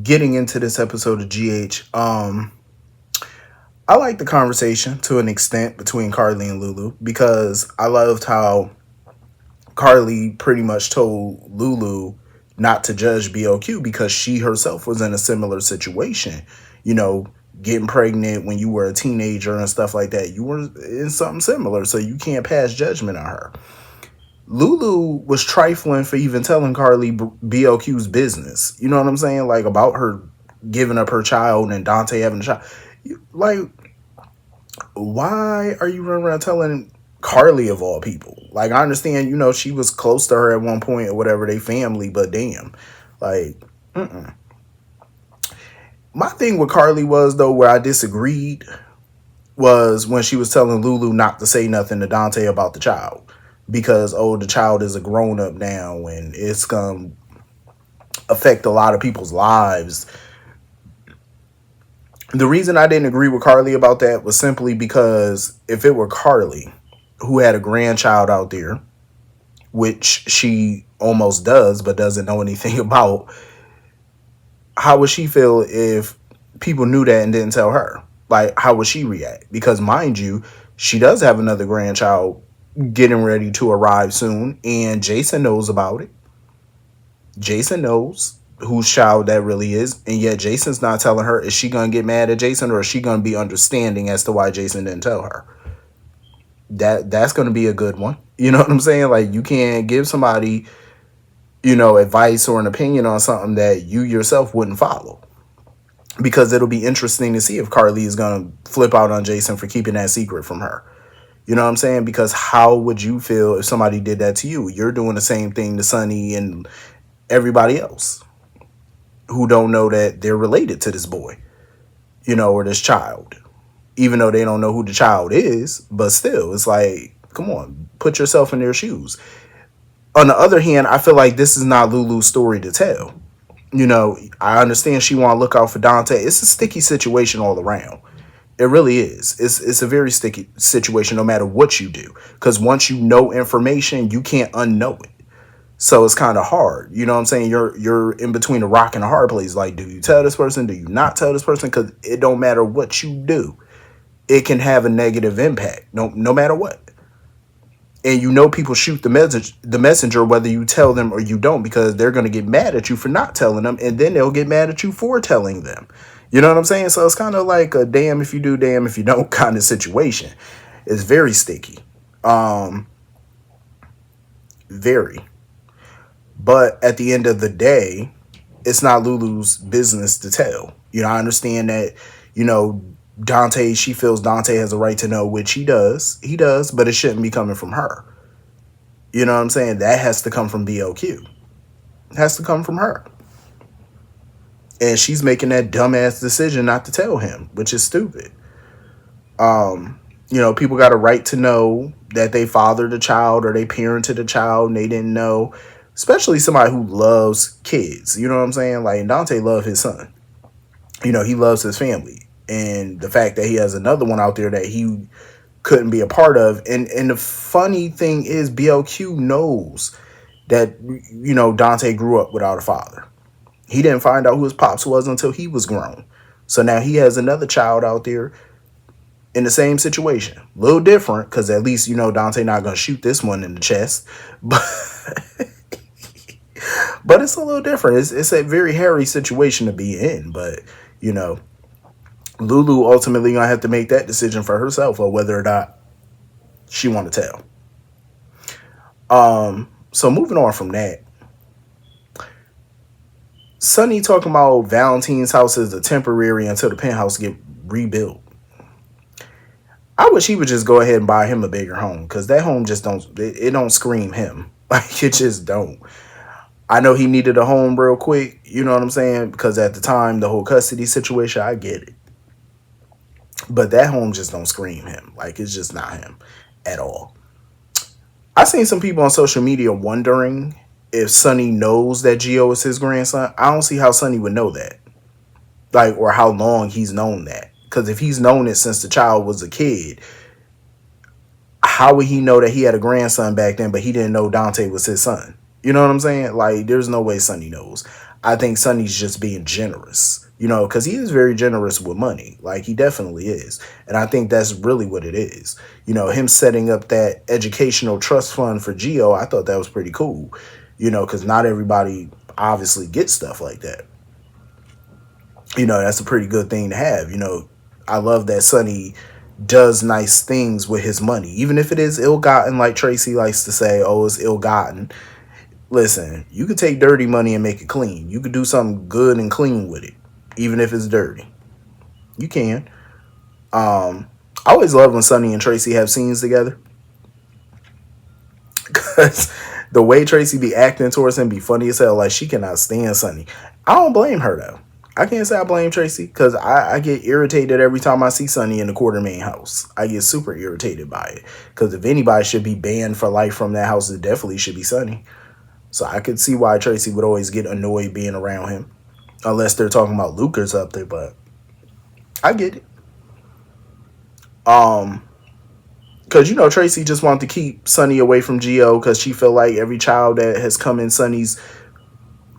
getting into this episode of GH, I like the conversation to an extent between Carly and Lulu because I loved how Carly pretty much told Lulu not to judge BOQ because she herself was in a similar situation. You know, getting pregnant when you were a teenager and stuff like that. You were in something similar, so you can't pass judgment on her. Lulu was trifling for even telling Carly BOQ's business. You know what I'm saying? Like about her giving up her child and Dante having a child. Like, why are you running around telling Carly of all people? Like, I understand, she was close to her at one point or whatever, they family, but damn. Like, my thing with Carly was, though, where I disagreed was when she was telling Lulu not to say nothing to Dante about the child. Because, the child is a grown up now and it's going to affect a lot of people's lives. The reason I didn't agree with Carly about that was simply because if it were Carly who had a grandchild out there, which she almost does but doesn't know anything about, how would she feel if people knew that and didn't tell her? Like, how would she react? Because mind you, she does have another grandchild getting ready to arrive soon, and Jason knows about it. Jason knows whose child that really is, and yet Jason's not telling her. Is she gonna get mad at Jason, or is she gonna be understanding as to why Jason didn't tell her? That's gonna be a good one. You know what I'm saying? Like, you can't give somebody, advice or an opinion on something that you yourself wouldn't follow. Because it'll be interesting to see if Carly is gonna flip out on Jason for keeping that secret from her. You know what I'm saying? Because how would you feel if somebody did that to you? You're doing the same thing to Sonny and everybody else who don't know that they're related to this boy, or this child. Even though they don't know who the child is, but still, it's like, come on, put yourself in their shoes. On the other hand, I feel like this is not Lulu's story to tell. I understand she want to look out for Dante. It's a sticky situation all around. It really is. It's a very sticky situation no matter what you do. Because once you know information, you can't unknow it. So it's kind of hard. You know what I'm saying? You're in between a rock and a hard place. Like, do you tell this person? Do you not tell this person? Because it don't matter what you do. It can have a negative impact no matter what. And people shoot the messenger whether you tell them or you don't, because they're going to get mad at you for not telling them, and then they'll get mad at you for telling them. You know what I'm saying? So it's kind of like a damn if you do, damn if you don't kind of situation. It's very sticky. Very. But at the end of the day, it's not Lulu's business to tell. I understand that, Dante, she feels Dante has a right to know, which he does. He does, but it shouldn't be coming from her. You know what I'm saying? That has to come from BOQ. It has to come from her. And she's making that dumbass decision not to tell him, which is stupid. People got a right to know that they fathered a child or they parented a child and they didn't know. Especially somebody who loves kids. You know what I'm saying? Like, Dante loves his son. He loves his family. And the fact that he has another one out there that he couldn't be a part of. And the funny thing is, BLQ knows that, Dante grew up without a father. He didn't find out who his pops was until he was grown. So now he has another child out there in the same situation. A little different, because at least, Dante not going to shoot this one in the chest. But it's a little different. It's a very hairy situation to be in. But, Lulu ultimately going to have to make that decision for herself or whether or not she want to tell. So moving on from that. Sonny talking about Valentine's house is a temporary until the penthouse get rebuilt. I wish he would just go ahead and buy him a bigger home, because that home just it don't scream him. Like, it just don't. I know he needed a home real quick, you know what I'm saying? Because at the time, the whole custody situation, I get it. But that home just don't scream him. Like, it's just not him at all. I seen some people on social media wondering if Sonny knows that Gio is his grandson. I don't see how Sonny would know that. Like, or how long he's known that. Because if he's known it since the child was a kid, how would he know that he had a grandson back then, but he didn't know Dante was his son? You know what I'm saying? Like, there's no way Sonny knows. I think Sonny's just being generous, you know, because he is very generous with money. Like, he definitely is. And I think that's really what it is. You know, him setting up that educational trust fund for Geo, I thought that was pretty cool, you know, because not everybody obviously gets stuff like that. You know, that's a pretty good thing to have. You know, I love that Sonny does nice things with his money, even if it is ill-gotten, like Tracy likes to say, oh, it's ill-gotten. Listen, you could take dirty money and make it clean. You could do something good and clean with it, even if it's dirty. You can. I always love when Sonny and Tracy have scenes together, because the way Tracy be acting towards him be funny as hell. Like, she cannot stand Sonny. I don't blame her, though. I can't say I blame Tracy, because I get irritated every time I see Sonny in the Quartermain house. I get super irritated by it, because if anybody should be banned for life from that house, it definitely should be Sonny. So I could see why Tracy would always get annoyed being around him, unless they're talking about Lucas up there, but I get it. Because, you know, Tracy just wanted to keep Sonny away from Geo, because she felt like every child that has come in Sonny's,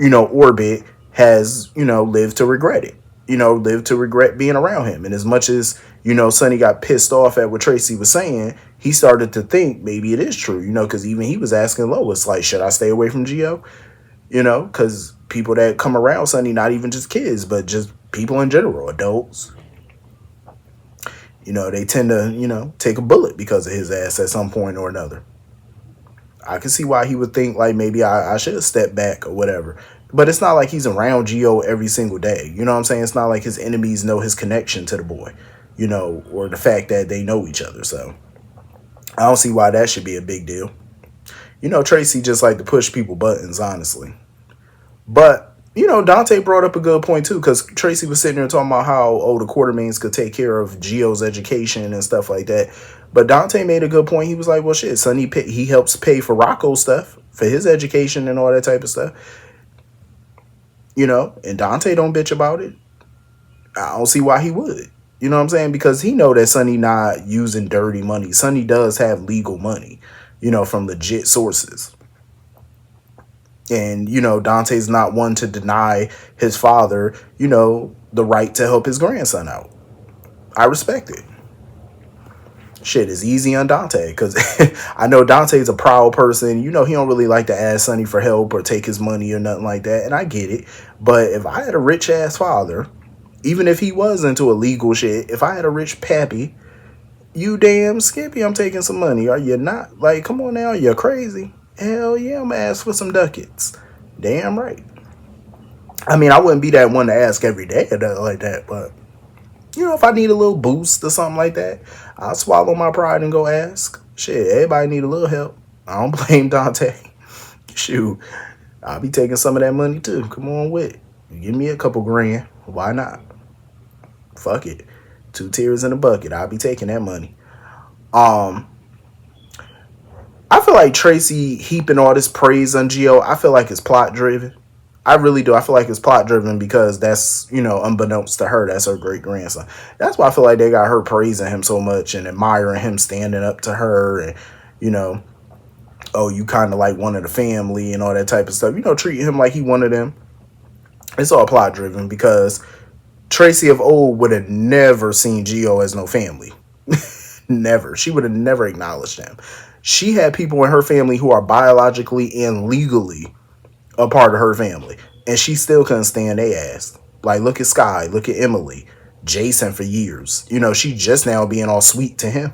you know, orbit has, you know, lived to regret it. You know, lived to regret being around him. And as much as, you know, Sonny got pissed off at what Tracy was saying, he started to think maybe it is true, you know, because even he was asking Lois, like, should I stay away from Geo? You know, because people that come around Sonny, not even just kids, but just people in general, adults, you know, they tend to, you know, take a bullet because of his ass at some point or another. I can see why he would think, like, maybe I should step back or whatever. But it's not like he's around Geo every single day. You know what I'm saying? It's not like his enemies know his connection to the boy, you know, or the fact that they know each other. So I don't see why that should be a big deal. You know, Tracy just like to push people buttons, honestly. But, you know, Dante brought up a good point, too, because Tracy was sitting there talking about how, oh, the Quartermains could take care of Geo's education and stuff like that. But Dante made a good point. He was like, well, shit, Sonny, he helps pay for Rocco's stuff, for his education and all that type of stuff. You know, and Dante don't bitch about it. I don't see why he would. You know what I'm saying? Because he know that Sonny not using dirty money. Sonny does have legal money, you know, from legit sources. And, you know, Dante's not one to deny his father, you know, the right to help his grandson out. I respect it. Shit is easy on Dante, because I know Dante's a proud person. You know, he don't really like to ask Sonny for help or take his money or nothing like that. And I get it. But if I had a rich ass father, even if he was into illegal shit, if I had a rich pappy, you damn Skippy, I'm taking some money. Are you not? Like, come on now, you're crazy. Hell yeah, I'm gonna ask for some ducats. Damn right. I mean, I wouldn't be that one to ask every day or nothing like that, but, you know, if I need a little boost or something like that, I'll swallow my pride and go ask. Shit, everybody need a little help. I don't blame Dante. Shoot, I'll be taking some of that money too. Come on with it. Give me a couple grand. Why not? Fuck it. 2 tears in a bucket. I'll be taking that money. I feel like Tracy heaping all this praise on Geo, I feel like it's plot driven. I really do. I feel like it's plot driven because that's, you know, unbeknownst to her, that's her great grandson. That's why I feel like they got her praising him so much and admiring him, standing up to her, and, you know, oh, you kind of like one of the family and all that type of stuff. You know, treating him like he one of them. It's all plot driven because Tracy of old would have never seen Geo as no family. Never. She would have never acknowledged him. She had people in her family who are biologically and legally a part of her family, and she still couldn't stand their ass. Like, look at Sky, look at Emily, Jason for years. You know, she just now being all sweet to him.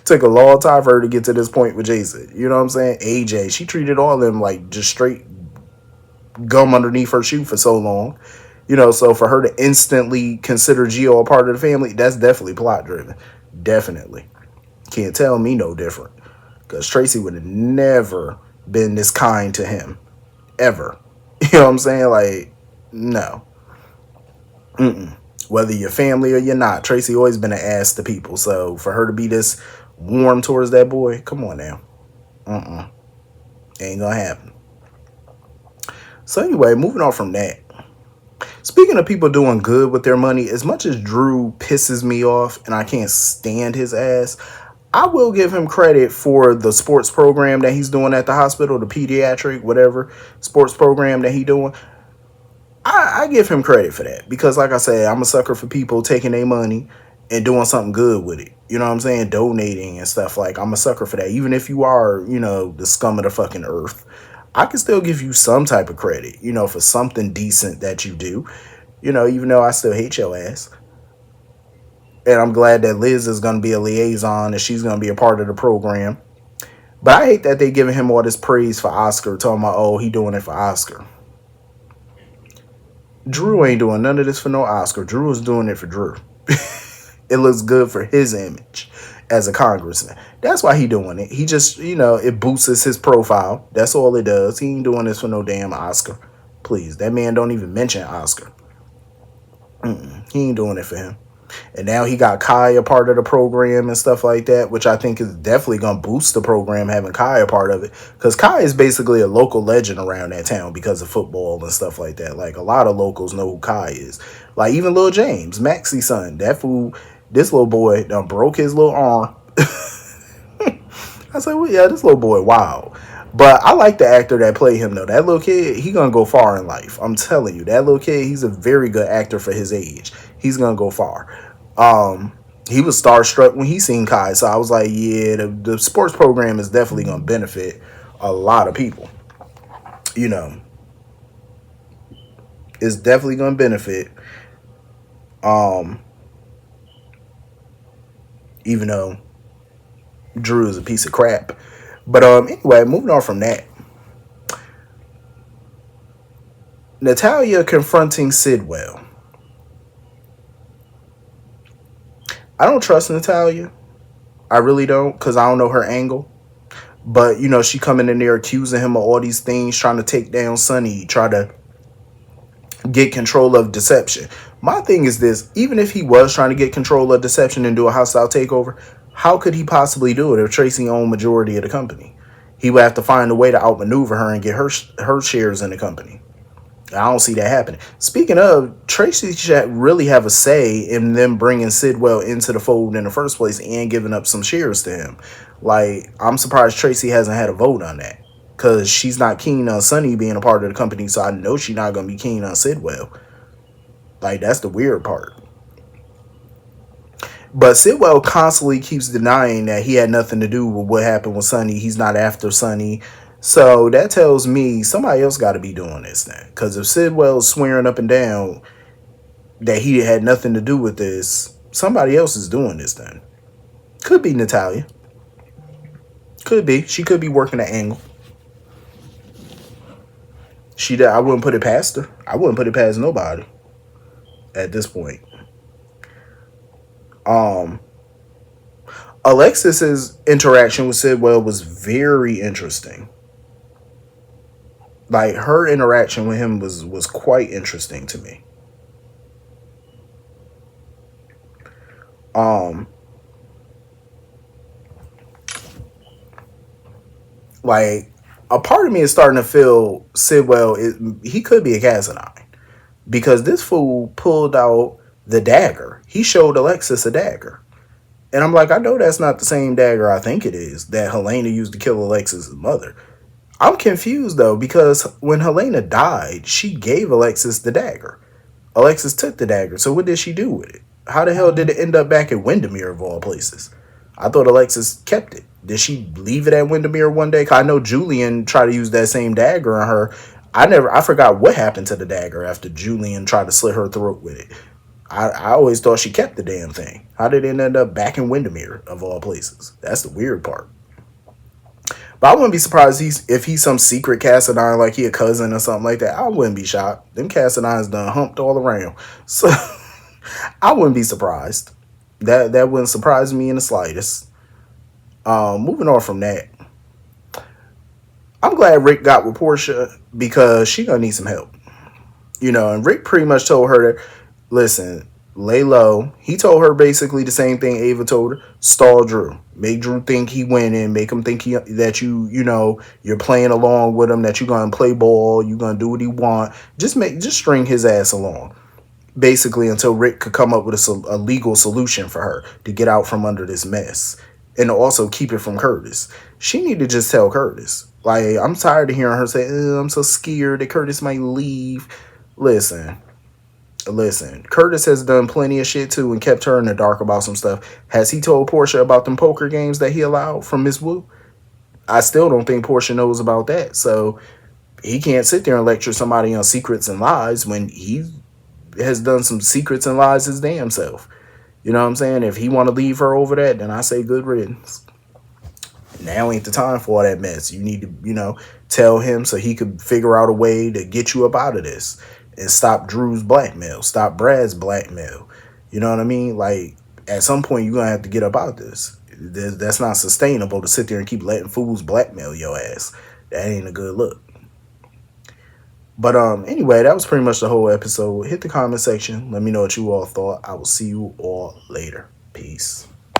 Took a long time for her to get to this point with Jason. You know what I'm saying? AJ, she treated all of them like just straight gum underneath her shoe for so long. You know, so for her to instantly consider Geo a part of the family, that's definitely plot driven. Definitely. Can't tell me no different. Because Tracy would have never been this kind to him. Ever. You know what I'm saying? Like, no. Whether you're family or you're not, Tracy always been an ass to people. So for her to be this warm towards that boy, come on now. Ain't gonna happen. So anyway, moving on from that. Speaking of people doing good with their money, as much as Drew pisses me off and I can't stand his ass, I will give him credit for the sports program that he's doing at the hospital, the pediatric, whatever sports program that he doing. I give him credit for that because, like I said, I'm a sucker for people taking their money and doing something good with it. You know what I'm saying? Donating and stuff. Like, I'm a sucker for that. Even if you are, the scum of the fucking earth, I can still give you some type of credit, for something decent that you do. Even though I still hate your ass. And I'm glad that Liz is going to be a liaison and she's going to be a part of the program. But I hate that they giving him all this praise for Oscar, talking about, oh, he doing it for Oscar. Drew ain't doing none of this for no Oscar. Drew is doing it for Drew. It looks good for his image as a congressman. That's why he doing it. He just, it boosts his profile. That's all it does. He ain't doing this for no damn Oscar. Please, that man don't even mention Oscar. He ain't doing it for him. And now he got Kai a part of the program and stuff like that, which I think is definitely going to boost the program, having Kai a part of it. Because Kai is basically a local legend around that town because of football and stuff like that. Like, a lot of locals know who Kai is. Like, even Lil James, Maxie's son. That fool, this little boy done broke his little arm. I said, well, yeah, this little boy, wow. But I like the actor that played him, though. That little kid, he going to go far in life. I'm telling you, that little kid, he's a very good actor for his age. He's going to go far. He was starstruck when he seen Kai. So I was like, yeah, the sports program is definitely going to benefit a lot of people. It's definitely going to benefit. Even though Drew is a piece of crap. But anyway, moving on from that. Natalia confronting Sidwell. I don't trust Natalia. I really don't, because I don't know her angle. But, she coming in there accusing him of all these things, trying to take down Sonny, try to get control of deception. My thing is this, even if he was trying to get control of deception and do a hostile takeover, how could he possibly do it if Tracy owned majority of the company? He would have to find a way to outmaneuver her and get her shares in the company. I don't see that happening. Speaking of, Tracy should really have a say in them bringing Sidwell into the fold in the first place and giving up some shares to him. Like, I'm surprised Tracy hasn't had a vote on that, because she's not keen on Sonny being a part of the company, so I know she's not going to be keen on Sidwell. Like, that's the weird part. But Sidwell constantly keeps denying that he had nothing to do with what happened with Sonny. He's not after Sonny. So that tells me somebody else got to be doing this then. Because if Sidwell's swearing up and down that he had nothing to do with this, somebody else is doing this then. Could be Natalia. Could be. She could be working the angle. I wouldn't put it past her. I wouldn't put it past nobody at this point. Alexis's interaction with Sidwell was very interesting. Like, her interaction with him was quite interesting to me. Like, a part of me is starting to feel Sidwell, he could be a Casanine. Because this fool pulled out the dagger. He showed Alexis a dagger. And I'm like, I know that's not the same dagger I think it is that Helena used to kill Alexis' mother. I'm confused, though, because when Helena died, she gave Alexis the dagger. Alexis took the dagger, so what did she do with it? How the hell did it end up back at Windermere, of all places? I thought Alexis kept it. Did she leave it at Windermere one day? Because I know Julian tried to use that same dagger on her. I forgot what happened to the dagger after Julian tried to slit her throat with it. I always thought she kept the damn thing. How did it end up back in Windermere, of all places? That's the weird part. But I wouldn't be surprised if he's some secret Cassadine, like he a cousin or something like that. I wouldn't be shocked. Them Cassadines done humped all around. So I wouldn't be surprised. That wouldn't surprise me in the slightest. Moving on from that. I'm glad Rick got with Portia because she gonna need some help. And Rick pretty much told her that, listen, lay low. He told her basically the same thing Ava told her. Stall Drew. Make Drew think he winning. Make him think that you're playing along with him, that you're going to play ball. You're going to do what he want. Just string his ass along. Basically until Rick could come up with a legal solution for her to get out from under this mess. and to also keep it from Curtis. She need to just tell Curtis. Like, I'm tired of hearing her say, I'm so scared that Curtis might leave. Listen, Curtis has done plenty of shit too and kept her in the dark about some stuff. Has he told Portia about them poker games that he allowed from Miss Wu? I still don't think Portia knows about that. So he can't sit there and lecture somebody on secrets and lies when he has done some secrets and lies his damn self. You know what I'm saying? If he want to leave her over that, then I say good riddance. Now ain't the time for all that mess. You need to, tell him so he could figure out a way to get you up out of this and stop Drew's blackmail, stop Brad's blackmail. You know what I mean? Like, at some point, you're going to have to get up out of this. That's not sustainable to sit there and keep letting fools blackmail your ass. That ain't a good look. But anyway, that was pretty much the whole episode. Hit the comment section. Let me know what you all thought. I will see you all later. Peace.